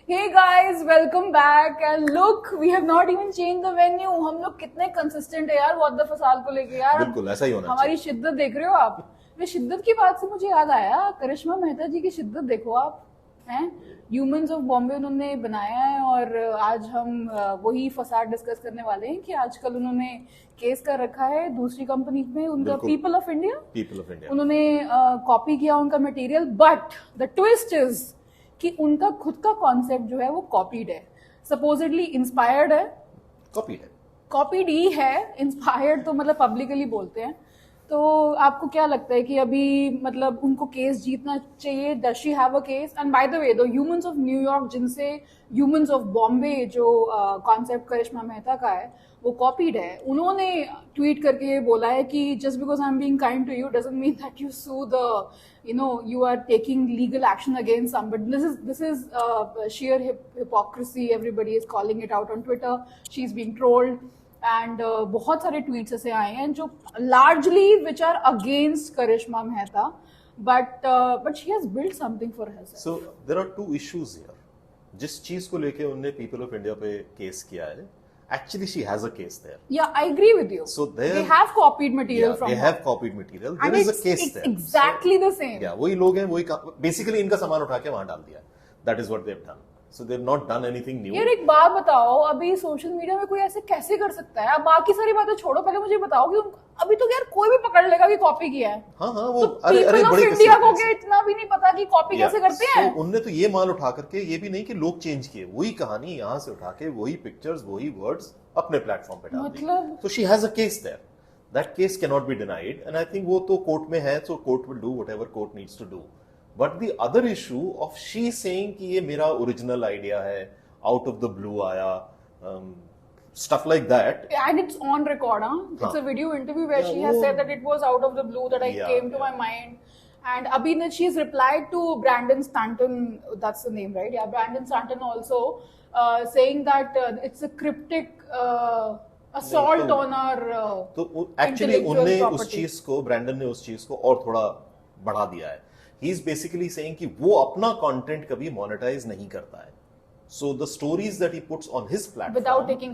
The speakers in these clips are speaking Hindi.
Hey guys, welcome back and look, we have not even changed the venue. हम लोग कितने consistent है यार वॉट द फसाल को लेके यार. बिल्कुल ऐसा ही होना हमारी शिद्दत देख रहे हो आप. ये शिद्दत की बात से मुझे याद आया, करिश्मा मेहता जी की शिद्दत देखो आप हैं. ह्यूमंस ऑफ बॉम्बे उन्होंने बनाया है और आज हम वही फसाद डिस्कस करने वाले हैं कि आजकल उन्होंने केस कर रखा है दूसरी कंपनी में, उनका पीपल ऑफ इंडिया. उन्होंने कॉपी किया उनका material, but the twist is कि उनका खुद का कॉन्सेप्ट जो है वो कॉपीड है. सपोजिटली इंस्पायर्ड है, कॉपीड ही है. इंस्पायर्ड तो मतलब पब्लिकली बोलते हैं. तो आपको क्या लगता है कि अभी मतलब उनको केस जीतना चाहिए? Does she have a case? And by the way the humans of New York, जिनसे ह्यूमंस ऑफ बॉम्बे जो कॉन्सेप्ट करिश्मा मेहता का है वो कॉपीड है, उन्होंने ट्वीट करके बोला है कि just because I am being kind to you doesn't mean that you sue the you are taking legal action against somebody. This is sheer hypocrisy. Everybody is calling it out on Twitter. She's being trolled. And बहुत सारे tweets ऐसे आए हैं जो largely which are against Karishma Mehta, but she has built something for herself. So there are two issues here. जिस चीज को लेके उन्होंने People of India पे केस किया है, actually she has a case there. Yeah, I agree with you. So they have copied material from her. They have copied material. There is a case there. It's exactly the same. Yeah, वही लोग हैं, वही basically इनका सामान उठा के वहां डाल दिया. That is what they've done. So they've not done anything new. यार एक बात बताओ, अभी सोशल मीडिया में कोई ऐसे कैसे कर सकता है? आप बाकी सारी बातें छोड़ो, पहले मुझे बताओ कि अभी तो यार कोई भी पकड़ लेगा कि कॉपी किया है. हाँ वो तो अरे बड़े इंडिया को क्या इतना भी नहीं पता कि कॉपी कैसे करते हैं? उनने तो ये माल उठा करके, ये भी नहीं कि लोग चेंज किए, वही कहानी यहाँ से उठा के वही पिक्चर्स वही वर्ड्स अपने प्लेटफॉर्म पे डाल दी. तो she has a case there. That case can not be denied and I think वो तो कोर्ट में है, so court will do whatever court needs to do. But the other issue of she saying कि ये मेरा ओरिजिनल आइडिया है, आउट ऑफ द ब्लू आया, stuff like that, and it's on record. It's a video interview where she has said that it was out of the blue that I came to my mind. And abhi she's replied to Brandon Stanton, that's the name, right? Yeah, Brandon Stanton also saying that it's a cryptic assault on our तो actually उनने उस चीज को, ब्रैंडन ने उस चीज को और थोड़ा बढ़ा दिया है. He is basically saying कि वो अपना कंटेंट कभी मोनेटाइज नहीं करता है. So the stories that he puts on his platform without taking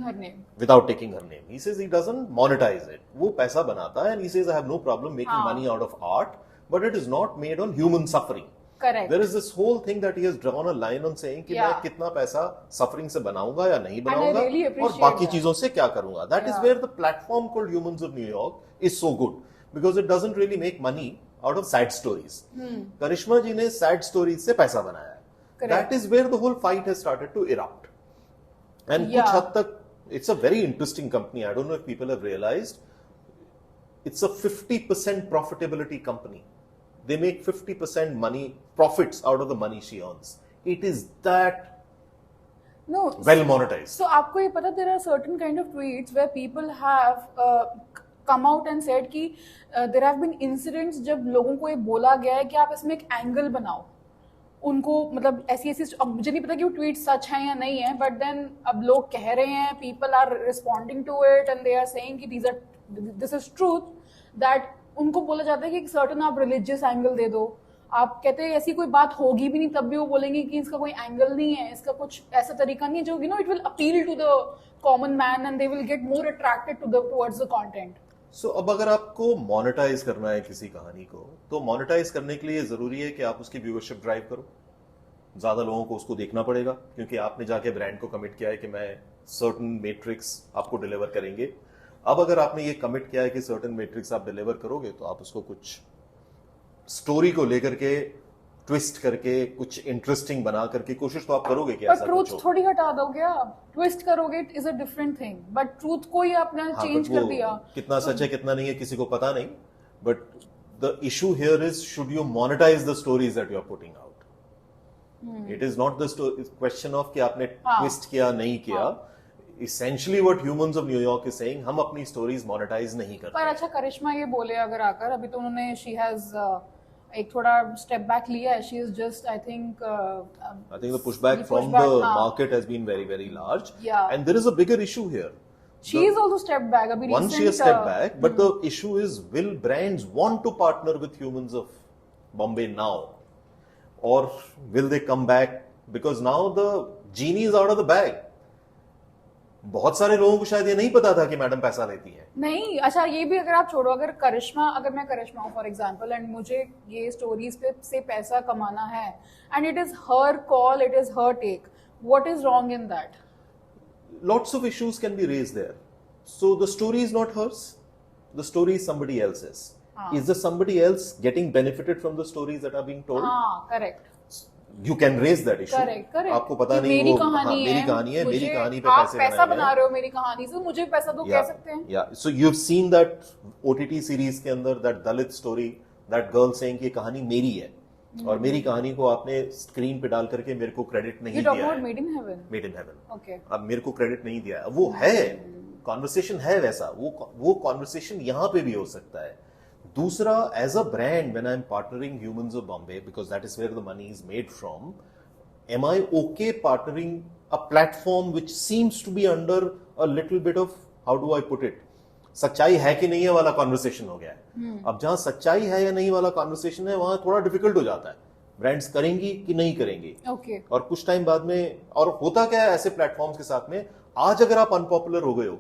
her name, he says he doesn't monetize it. वो पैसा बनाता है and he says I have no problem making money out of art, but it is not made on human suffering. Correct. There is this whole thing that he has drawn a line on saying कि मैं कितना पैसा suffering से बनाऊंगा या नहीं बनाऊंगा और बाकी चीजों से क्या करूंगा. That is where the platform called Humans of New York is so good, because it doesn't really make money out of sad stories. करिश्मा जी ने sad stories से पैसा बनाया. Correct. That is where the whole fight has started to erupt. And कुछ हद तक it's a very interesting company. I don't know if people have realized. It's a 50% profitability company. They make 50% money profits out of the money she earns. It is that well monetized. So आपको ये पता, there are certain kind of tweets where people have come out and said कि there have been incidents जब लोगों को ये बोला गया है कि आप इसमें एक एंगल बनाओ. उनको मतलब ऐसी अब मुझे नहीं पता कि वो ट्वीट सच है या नहीं है, बट देन अब लोग कह रहे हैं, people are responding to it and they are saying कि दिस इज ट्रूथ, दैट उनको बोला जाता है कि एक सर्टन आप रिलीजियस एंगल दे दो. आप कहते हैं ऐसी कोई बात होगी भी नहीं तब भी वो बोलेंगे कि इसका कोई एंगल नहीं है, इसका कुछ ऐसा तरीका नहीं है जो it will appeal to the common man and they will get more attracted towards the content. So, अब अगर आपको मोनेटाइज करना है किसी कहानी को, तो मोनेटाइज करने के लिए जरूरी है कि आप उसकी व्यूअरशिप ड्राइव करो, ज्यादा लोगों को उसको देखना पड़ेगा, क्योंकि आपने जाके ब्रांड को कमिट किया है कि मैं सर्टेन मैट्रिक्स आपको डिलीवर करेंगे. अब अगर आपने ये कमिट किया है कि सर्टेन मैट्रिक्स आप डिलीवर करोगे, तो आप उसको कुछ स्टोरी को लेकर के ट्विस्ट करके कुछ इंटरेस्टिंग बना करके कोशिश तो आप करोगे कि ऐसा ट्रूथ थोड़ी हटा दोगे आप. ट्विस्ट करोगे it is a different thing, but truth को ही आपने चेंज कर दिया. कितना सच है कितना नहीं है किसी को पता नहीं, but the issue here is should you monetize the stories that you are putting out. It is not the question of कि आपने ट्विस्ट किया नहीं किया. Essentially what Humans of New York is saying, हम अपनी स्टोरीज मोनेटाइज नहीं करते. पर अच्छा, करिश्मा ये बोले अगर आकर, अभी तो उन्होंने शी हैज एक थोड़ा स्टेप बैक लिया है. She is just I think the pushback from the market has been very very large. And there is a bigger issue here. She is also stepped back. Once she has stepped back, but the issue is, will brands want to partner with Humans of Bombay now, or will they come back because now the genie is out of the bag. बहुत सारे लोगों को शायद ये नहीं पता था कि मैडम पैसा लेती है. नहीं, अच्छा ये भी अगर आप छोड़ो, अगर मैं करिश्मा हूँ फॉर एग्जांपल, एंड मुझे ये स्टोरीज पे से पैसा कमाना है, and it is her call, it is her take, what is wrong in that? Lots of issues can be raised there. So the story is not hers. The story is somebody else's. Is the somebody else getting benefited from the stories that are being told? हाँ, correct. You can raise that issue. Correct. आपको पता नहीं मेरी वो कहानी है, मेरी कहानी है, मेरी कहानी पे आप पैसे पैसा बनाए बना रहे हो मेरी कहानी से, मुझे पैसा दो, कह सकते हैं. Yeah. So you've seen that OTT series के अंदर that Dalit story, that girl saying कि ये कहानी मेरी है. और मेरी कहानी को आपने स्क्रीन पे डाल करके मेरे को क्रेडिट नहीं दिया है. Made in heaven. Made in heaven. Okay. अब मेरे को क्रेडिट नहीं दिया है. वो है कॉन्वर्सेशन है वैसा, वो कॉन्वर्सेशन यहाँ पे भी हो सकता है. दूसरा, as a brand, when I am partnering humans of Bombay, because that is where the money is made from, am I okay partnering a platform which seems to be under a little bit of, how do I put it, सच्चाई है कि नहीं है वाला कॉन्वर्सेशन हो गया है. अब जहां सच्चाई है या नहीं वाला कॉन्वर्सेशन है, वहां थोड़ा डिफिकल्ट हो जाता है. ब्रांड्स करेंगी कि नहीं करेंगी. ओके. और कुछ टाइम बाद में, और होता क्या है ऐसे प्लेटफॉर्म्स के साथ में, आज अगर आप अनपॉपुलर हो गए हो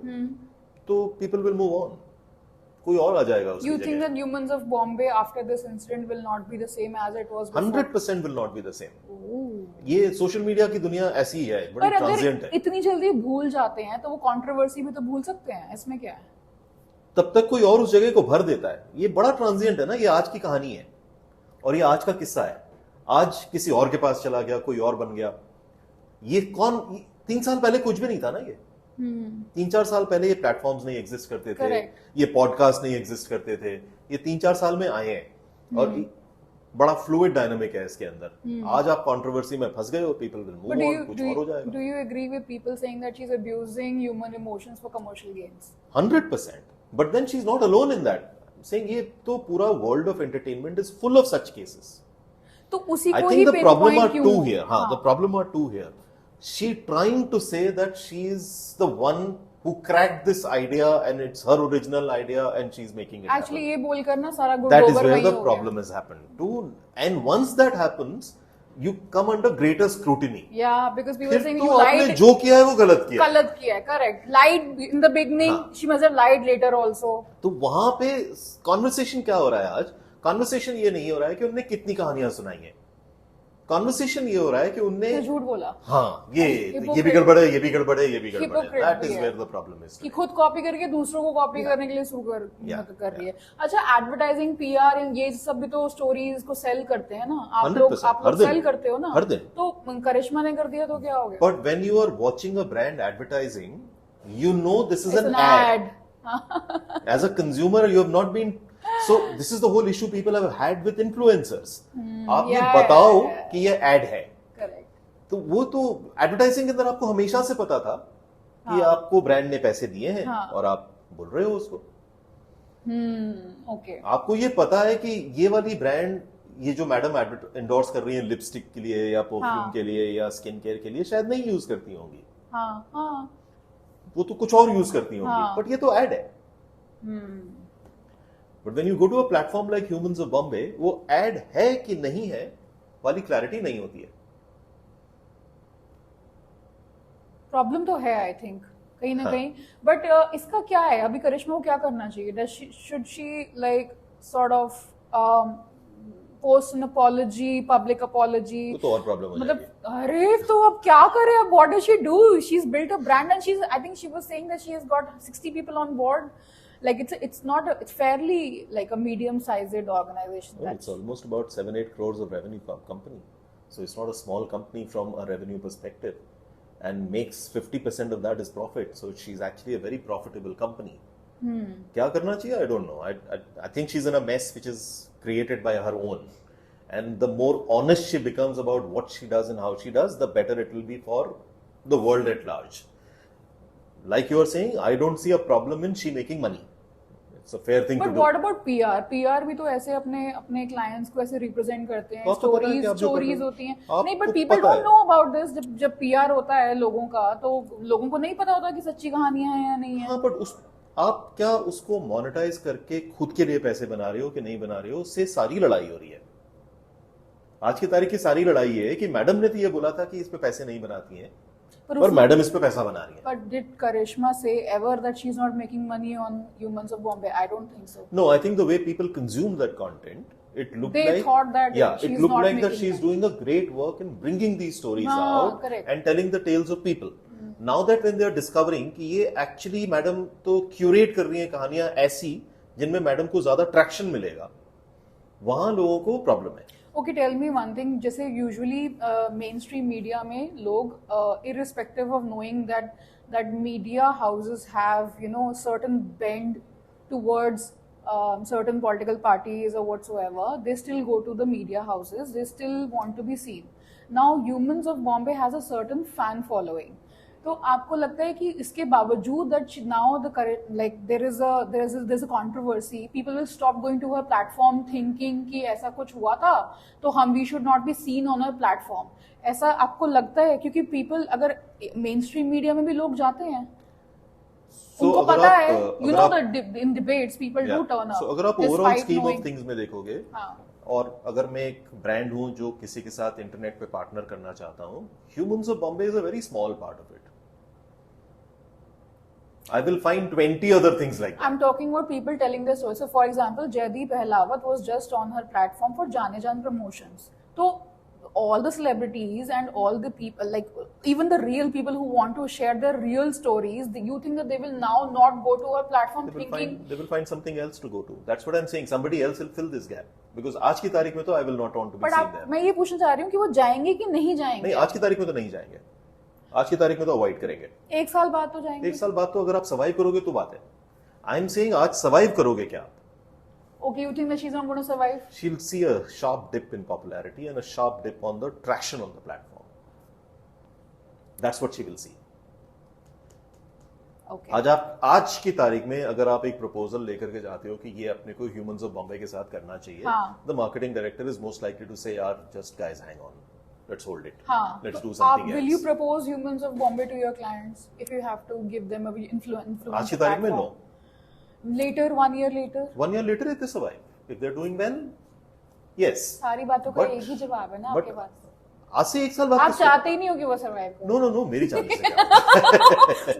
तो पीपल विल मूव ऑन, कोई और आ जाएगा उसकी You जगह. think that humans of Bombay after this incident will not be the same as it was before? 100% will not be the same. Ooh. ये सोशल मीडिया की दुनिया ऐसी ही है, बड़ी पर ट्रांजिएंट अगर है. इतनी जल्दी भूल जाते हैं तो वो कंट्रोवर्सी भी तो भूल सकते हैं, इसमें क्या है? तब तक कोई और उस जगह को भर देता है. ये बड़ा ट्रांजिएंट है ना. ये आज की कहानी है और ये आज का किस्सा है. आज किसी और के पास चला गया, कोई और बन गया. ये 3 साल पहले कुछ भी नहीं था ना. ये 3-4 साल पहले ये प्लेटफॉर्म्स नहीं एग्जिस्ट करते थे. Correct. ये पॉडकास्ट नहीं एग्जिस्ट करते थे. ये 3-4 साल में आए हैं और बड़ा फ्लूइड डायनामिक है इसके अंदर. आज आप कंट्रोवर्सी में फंस गए हो, पीपल विल मूव ऑन, कुछ और हो जाएगा. Do you agree with people saying that she's abusing human emotions for commercial gains? 100%. But then she's not alone in that. Saying ये तो पूरा world of entertainment is full of such cases. तो उसी I को ही think the problem pinpoint are क्यों? two here. हाँ, the problem are two here. She trying to say that she is the one who cracked this idea and it's her original idea and she's making it Actually happen. ये बोलकर ना सारा good That is over where वही the हो गया. problem has happened. And once that happens, you come under greater scrutiny. Yeah, because people फिर saying तो you आपने lied. जो किया है वो गलत किया. गलत किया है, correct. Lied in the beginning, she must have lied later also. तो वहां पे कॉन्वर्सेशन क्या हो रहा है आज? कॉन्वर्सेशन ये नहीं हो रहा है कि उनने कितनी कहानियां सुनाई है. कॉन्वर्सेशन ये हो रहा है कि उनने तो झूठ बोला हाँ ये Hypocrite. भी गड़बड़ है, ये भी गड़बड़ है, ये भी गड़बड़ है. Hypocrite दैट भी इज है. Where the problem is. कि खुद कॉपी करके दूसरों को कॉपी करने के लिए शुरू कर रही है. अच्छा, एडवर्टाइजिंग, पीआर, ये सब भी तो स्टोरीज को सेल करते हैं ना. आप 100%, लोग हर दिन. सेल करते हो ना. हर दिन. तो करिश्मा ने कर दिया तो क्या हो गया? But when you are watching a brand advertising, you know this is It's an an ad. ad. As a consumer, you have not been. So this is the whole issue people have had with influencers. आप ये yeah, बताओ yeah. कि ये ad है. करेक्ट. तो वो तो एडवर्टाइजिंग के अंदर आपको हमेशा से पता था कि आपको ब्रांड ने पैसे दिए हैं और आप बोल रहे हो उसको. ओके. आपको ये पता है कि ये वाली ब्रांड, ये जो मैडम एंडोर्स कर रही है लिपस्टिक के लिए या परफ्यूम के लिए या स्किन केयर के लिए, शायद नहीं यूज करती होंगी. हाँ हाँ. वो तो कुछ और यूज करती होंगी. बट ये तो एड है. But when you go to a platform like humans of Bombay, वो एड है कि नहीं है वाली क्लैरिटी नहीं होती है. प्रॉब्लम तो है आई थिंक कहीं ना कहीं. बट इसका क्या है अभी? करिश्मा को क्या करना चाहिए? Should she like sort of post N apology, public apology? तो और प्रॉब्लम हो मतलब जाएगी. अरे तो अब क्या करे? अब what does she do? She is built a brand and she is, I think she was saying that she has got 60 people on board. Like it's not it's fairly like a medium sized organization. No, it's almost about 7-8 crores of revenue company. So it's not a small company from a revenue perspective, and makes 50% of that is profit. So she's actually a very profitable company. क्या करना चाहिए? I don't know. I think she's in a mess which is created by her own. And the more honest she becomes about what she does and how she does, the better it will be for the world at large. Like you are saying, I don't see a problem in she making money. It's a fair thing to But do. what about PR? PR भी तो ऐसे अपने clients को ऐसे represent करते हैं. आपको पता है कि आप जो कर रहे Stories हो? होती हैं. आपको नहीं, but people पता don't है. know about this. जब PR होता है लोगों का, तो लोगों को नहीं पता होता कि सच्ची कहानियां हैं या नहीं है. हाँ, बट आप क्या उसको मोनेटाइज करके खुद के लिए पैसे बना रहे हो कि नहीं बना रहे हो, उससे सारी लड़ाई हो रही है. आज की तारीख की सारी लड़ाई ये है कि मैडम ने तो ये बोला था कि इस पे पैसे नहीं बनाती हैं, पर और मैडम इस पे पैसा बना रही है. But did Karishma say ever that she's not making money on Humans of Bombay? I don't think so. No, I think the way people consume that content, it looked They like thought that yeah, she's it looked not like that making she's it. doing a great work in bringing these stories हाँ, out correct. and telling the tales of people. Now that when they are discovering कि ये actually मैडम तो curate कर रही हैं कहानियां ऐसी जिनमें मैडम को ज्यादा ट्रैक्शन मिलेगा, वहां लोगों को प्रॉब्लम है. Okay, tell me one thing. जैसे usually mainstream media में लोग irrespective of knowing that media houses have certain bend towards certain political parties or whatsoever, they still go to the media houses. They still want to be seen. Now, Humans of Bombay has a certain fan following. तो आपको लगता है कि इसके बावजूद that now there's a controversy, people will stop going to her platform thinking कि ऐसा कुछ हुआ था तो हम we should not be seen on her platform. ऐसा आपको लगता है? क्योंकि people अगर mainstream media में भी लोग जाते हैं, उनको पता है, in debates people do turn up. So अगर आप overall despite scheme knowing- of things में देखोगे, हाँ. और अगर मैं एक ब्रांड हूं जो किसी के साथ इंटरनेट पे पार्टनर करना चाहता हूं, humans of Bombay is a very small part of it. I will find 20 other things like that. I'm talking about people telling their story. So, for example, Jaideep Ahlawat was just on her platform for Jaane Jaan promotions. So, all the celebrities and all the people, like even the real people who want to share their real stories, you think that they will now not go to her platform They will find something else to go to. That's what I'm saying. Somebody else will fill this gap. Because आज की तारीख में तो I will not want to be seen there. मैं ये पूछना चाह रही हूँ कि वो जाएंगे कि नहीं जाएंगे? नहीं, आज की तारीख में तो नहीं जाएंगे. आज की तारीख में तो अवॉइड करेंगे. एक साल बाद तो जाएंगे. एक साल बाद तो अगर आप सर्वाइव करोगे तो बात है. आई एम सेइंग आज सर्वाइव करोगे क्या आप? Okay, you think that she's not going to survive? She'll see a sharp dip in popularity and a sharp dip on the traction on the platform. That's what she will see. Okay. आज की तारीख में अगर आप एक प्रपोजल लेकर के जाते हो कि ये अपने को ह्यूमंस ऑफ बॉम्बे के साथ करना चाहिए, the marketing director is most likely to say यार just guys hang on, let's hold it, let's do something else. Will you propose Humans of Bombay to your clients if you have to give them a influence? आज की तारीख में no. Later, 1 year later. 1 year later, if they survive, if they're doing well, yes. सारी बातों का एक ही जवाब है ना आपके पास. आज से एक साल बाद आप चाहते ही नहीं हो कि वो सर्वाइव करें. नो मेरी चाहने से क्या.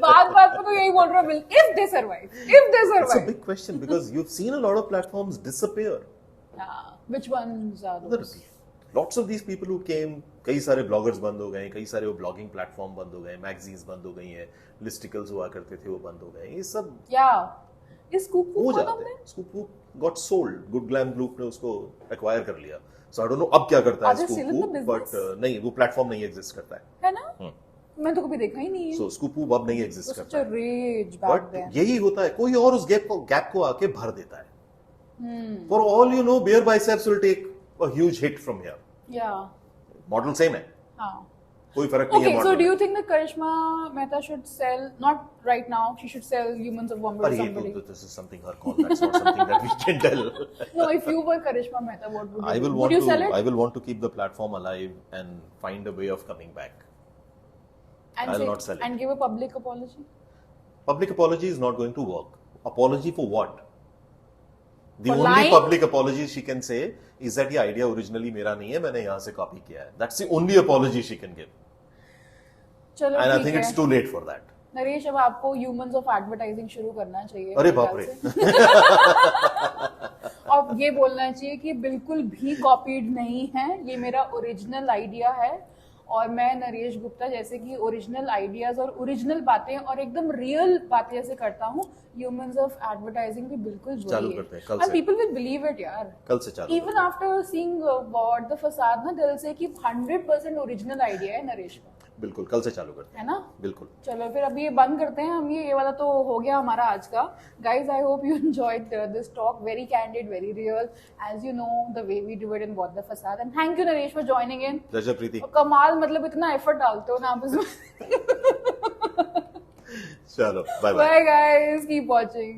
बात पे तो यही बोल रहा हूँ. If they survive. It's a big question because you've seen a lot of platforms disappear. Which ones are those? Lots of these people who came, कई सारे ब्लॉगर्स बंद हो गए, कई सारे वो ब्लॉगिंग प्लेटफॉर्म बंद हो गए, मैगजीन्स बंद हो गई हैं, लिस्टिकल्स हुआ करते थे वो बंद हो गए. ये सब इस स्कूप हो जाते हैं. Scoop got sold. Good glam group ने उसको एक्वायर कर लिया. सो आई डोंट नो अब क्या करता है स्कूप, बट नहीं, वो प्लेटफॉर्म नहीं एग्जिस्ट करता है ना. मैं तो कभी देखा ही नहीं है. सो स्कूप अब नहीं एग्जिस्ट करता है. बट यही होता है, कोई और उस गैप को आके भर देता है. For all you know, bare biceps will take a huge hit from here. Model same है. कोई फर्क नहीं है. Okay, so do you think that Karishma Mehta should sell, not right now, she should sell Humans of Bombay to somebody? This is something her call. That's not something that we can tell. No, if you were Karishma Mehta, what would you do? Would you sell it? I will want to keep the platform alive and find a way of coming back. I'll not sell it. And give a public apology? Public apology is not going to work. Apology for what? The For only lying? public apology she can say is that ये idea originally मेरा नहीं है, मैंने यहाँ से copy किया है. That's the only apology she can give. चलो And I ठीक think है. it's too late for that. Naresh, अब आपको Humans of Advertising शुरू करना चाहिए. अरे मेरे बाप ख्याल रे. से. अब ये बोलना चाहिए कि बिल्कुल भी कॉपीड नहीं है, ये मेरा ओरिजिनल आइडिया है और मैं नरेश गुप्ता जैसे कि ओरिजिनल आइडियाज और ओरिजिनल बातें और एकदम रियल बातें जैसे करता हूँ, ह्यूमंस ऑफ एडवर्टाइजिंग भी बिल्कुल चालू करते हैं कल एंड से. पीपल विल बिलीव इट यार. कल से चालू. Even after seeing what the फसाद ना, दिल से कि 100% ओरिजिनल आइडिया है नरेश का. बिल्कुल कल से चालू करते हैं. है ना. बिल्कुल. चलो फिर अभी ये बंद करते हैं हम. ये वाला तो हो गया हमारा आज का. Guys, I hope you enjoyed this talk. Very candid, very real, as you know the way we do it in what the Fasaad. And thank you Naresh for joining in. Pleasure Preeti. कमाल, मतलब इतना एफर्ट डालते हो ना आप इसमें. चलो bye bye. Bye guys, keep watching.